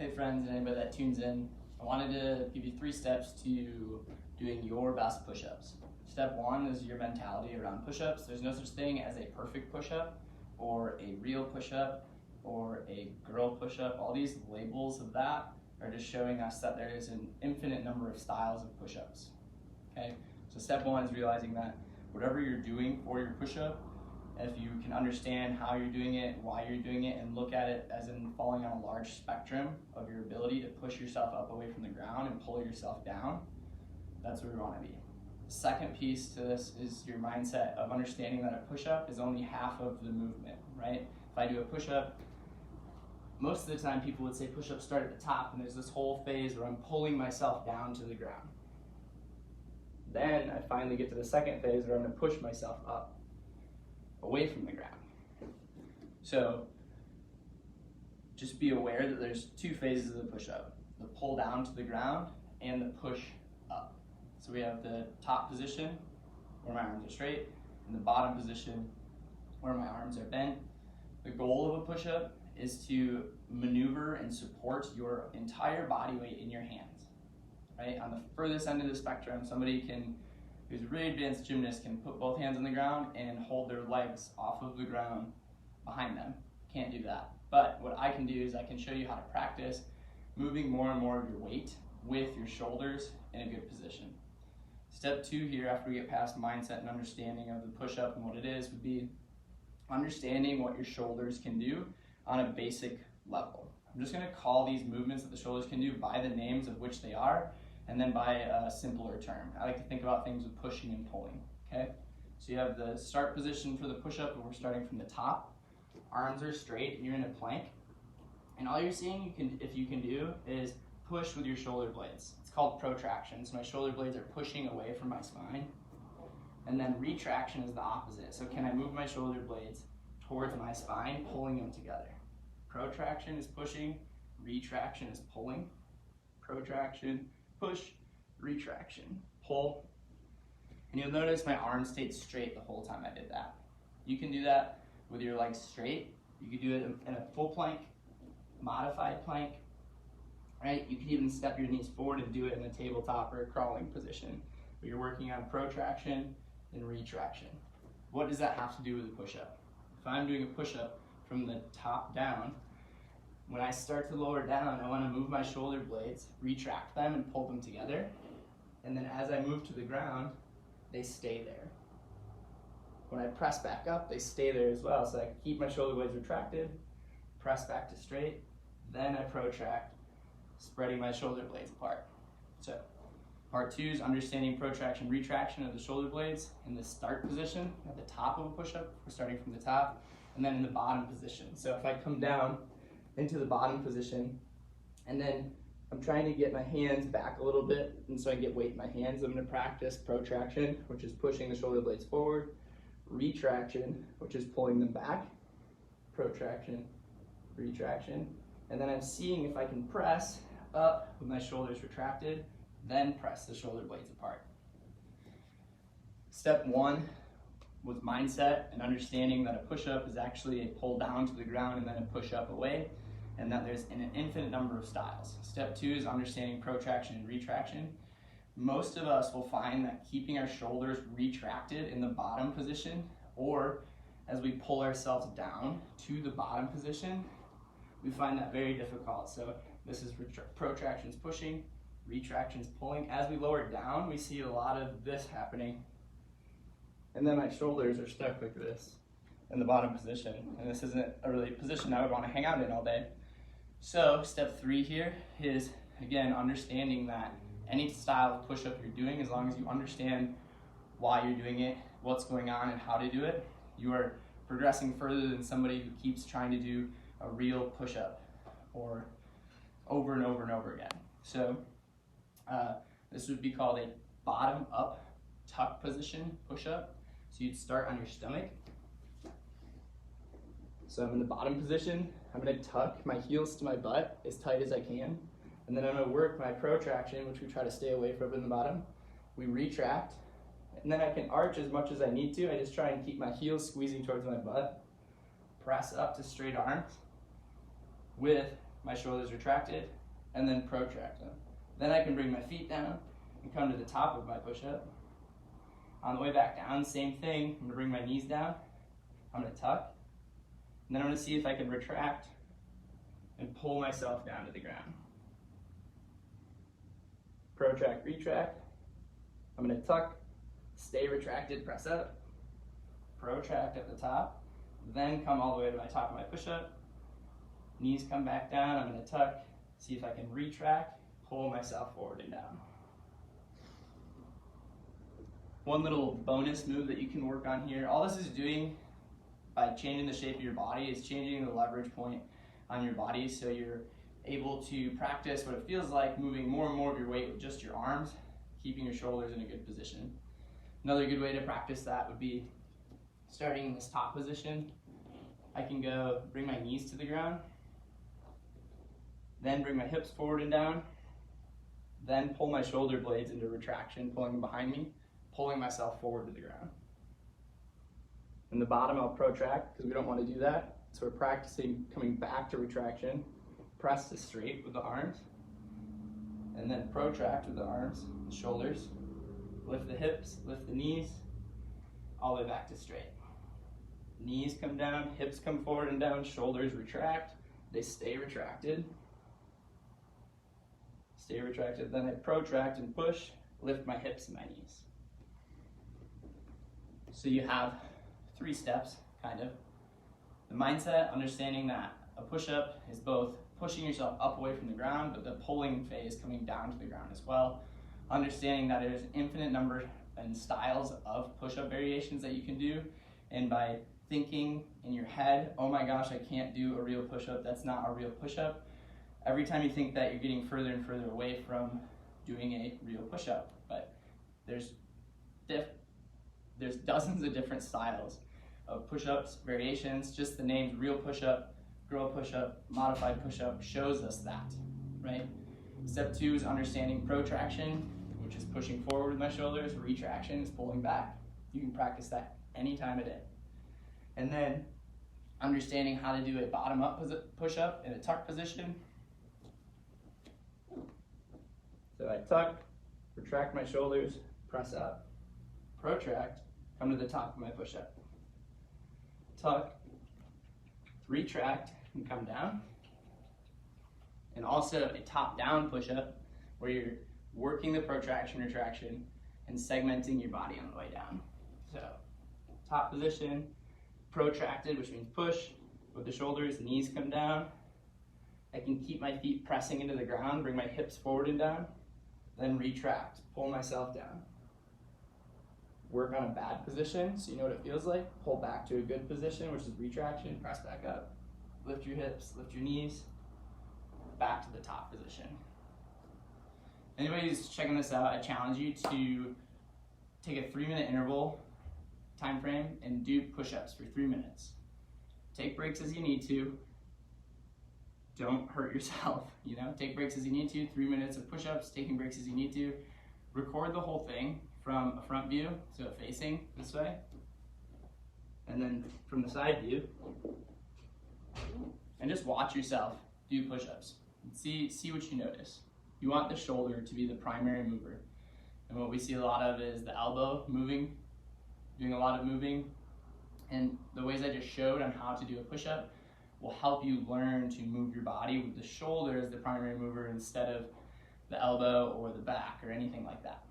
Hey friends and anybody that tunes in, I wanted to give you 3 steps to doing your best push-ups. Step 1 is your mentality around push-ups. There's no such thing as a perfect push-up or a real push-up or a girl push-up. All these labels of that are just showing us that there is an infinite number of styles of push-ups. Okay, so step 1 is realizing that whatever you're doing for your push-up, if you can understand how you're doing it, why you're doing it, and look at it as in falling on a large spectrum of your ability to push yourself up away from the ground and pull yourself down, that's where we want to be. The second piece to this is your mindset of understanding that a push-up is only half of the movement, right? If I do a push-up, most of the time people would say push-ups start at the top and there's this whole phase where I'm pulling myself down to the ground. Then I finally get to the second phase where I'm going to push myself up away from the ground. So just be aware that there's 2 phases of the push-up, the pull down to the ground and the push up. So we have the top position where my arms are straight and the bottom position where my arms are bent. The goal of a push-up is to maneuver and support your entire body weight in your hands, right? On the furthest end of the spectrum, somebody who's a really advanced gymnast can put both hands on the ground and hold their legs off of the ground behind them. Can't do that. But what I can do is I can show you how to practice moving more and more of your weight with your shoulders in a good position. Step 2 here, after we get past mindset and understanding of the push-up and what it is, would be understanding what your shoulders can do on a basic level. I'm just going to call these movements that the shoulders can do by the names of which they are, and then by a simpler term. I like to think about things with pushing and pulling, okay? So you have the start position for the push-up, and we're starting from the top. Arms are straight, and you're in a plank. And all you're seeing, if you can do, is push with your shoulder blades. It's called protraction. So my shoulder blades are pushing away from my spine. And then retraction is the opposite. So can I move my shoulder blades towards my spine, pulling them together? Protraction is pushing, retraction is pulling. Protraction, push, retraction, pull. And you'll notice my arms stayed straight the whole time I did that. You can do that with your legs straight. You can do it in a full plank, modified plank, right? You can even step your knees forward and do it in a tabletop or a crawling position. But you're working on protraction and retraction. What does that have to do with a push-up? If I'm doing a push-up from the top down, when I start to lower down, I want to move my shoulder blades, retract them and pull them together. And then as I move to the ground, they stay there. When I press back up, they stay there as well. So I keep my shoulder blades retracted, press back to straight, then I protract, spreading my shoulder blades apart. So part 2 is understanding protraction, retraction of the shoulder blades in the start position at the top of a push-up. We're starting from the top, and then in the bottom position. So if I come down into the bottom position, and then I'm trying to get my hands back a little bit, and so I get weight in my hands. I'm going to practice protraction, which is pushing the shoulder blades forward, retraction, which is pulling them back, protraction, retraction, and then I'm seeing if I can press up with my shoulders retracted, then press the shoulder blades apart. Step 1 was mindset and understanding that a push-up is actually a pull down to the ground and then a push up away, and that there's an infinite number of styles. Step 2 is understanding protraction and retraction. Most of us will find that keeping our shoulders retracted in the bottom position, or as we pull ourselves down to the bottom position, we find that very difficult. So this is protractions pushing, retractions pulling. As we lower down, we see a lot of this happening. And then my shoulders are stuck like this in the bottom position. And this isn't a really position I would want to hang out in all day. So step 3 here is, again, understanding that any style of push-up you're doing, as long as you understand why you're doing it, what's going on, and how to do it, you are progressing further than somebody who keeps trying to do a real push-up or over and over and over again. So this would be called a bottom-up tuck position push-up. So you'd start on your stomach. So I'm in the bottom position. I'm going to tuck my heels to my butt as tight as I can. And then I'm going to work my protraction, which we try to stay away from in the bottom. We retract. And then I can arch as much as I need to. I just try and keep my heels squeezing towards my butt. Press up to straight arms with my shoulders retracted, and then protract them. Then I can bring my feet down and come to the top of my push-up. On the way back down, same thing. I'm gonna bring my knees down. I'm gonna tuck. And then I'm gonna see if I can retract and pull myself down to the ground. Protract, retract. I'm gonna tuck, stay retracted, press up. Protract at the top. Then come all the way to my top of my push-up. Knees come back down. I'm gonna tuck, see if I can retract, pull myself forward and down. One little bonus move that you can work on here, all this is doing by changing the shape of your body is changing the leverage point on your body, so you're able to practice what it feels like moving more and more of your weight with just your arms, keeping your shoulders in a good position. Another good way to practice that would be starting in this top position. I can go bring my knees to the ground, then bring my hips forward and down, then pull my shoulder blades into retraction, pulling them behind me, pulling myself forward to the ground. In the bottom, I'll protract because we don't want to do that. So we're practicing coming back to retraction, press to straight with the arms, and then protract with the arms, shoulders, lift the hips, lift the knees, all the way back to straight. Knees come down, hips come forward and down, shoulders retract, they stay retracted. Stay retracted, then I protract and push, lift my hips and my knees. So you have 3 steps, kind of. The mindset, understanding that a push-up is both pushing yourself up away from the ground, but the pulling phase coming down to the ground as well. Understanding that there's an infinite number and styles of push-up variations that you can do, and by thinking in your head, oh my gosh, I can't do a real push-up, that's not a real push-up, every time you think that, you're getting further and further away from doing a real push-up. But there's dozens of different styles of push-ups, variations. Just the names real push-up, girl push-up, modified push-up shows us that, right? Step 2 is understanding protraction, which is pushing forward with my shoulders. Retraction is pulling back. You can practice that any time of day. And then understanding how to do a bottom-up push-up in a tuck position. So I tuck, retract my shoulders, press up, protract, come to the top of my push-up. Tuck, retract, and come down. And also a top-down push-up where you're working the protraction, retraction, and segmenting your body on the way down. So top position, protracted, which means push with the shoulders, knees come down. I can keep my feet pressing into the ground, bring my hips forward and down, then retract, pull myself down. Work on a bad position so you know what it feels like. Pull back to a good position, which is retraction, press back up. Lift your hips, lift your knees, back to the top position. Anybody who's checking this out, I challenge you to take a 3-minute interval time frame and do push-ups for 3 minutes. Take breaks as you need to. Don't hurt yourself, you know? Take breaks as you need to, 3 minutes of push-ups, taking breaks as you need to. Record the whole thing from a front view, so facing this way, and then from the side view, and just watch yourself do push-ups. See what you notice. You want the shoulder to be the primary mover, and what we see a lot of is the elbow moving, doing a lot of moving, and the ways I just showed on how to do a push-up will help you learn to move your body with the shoulder as the primary mover instead of the elbow or the back or anything like that.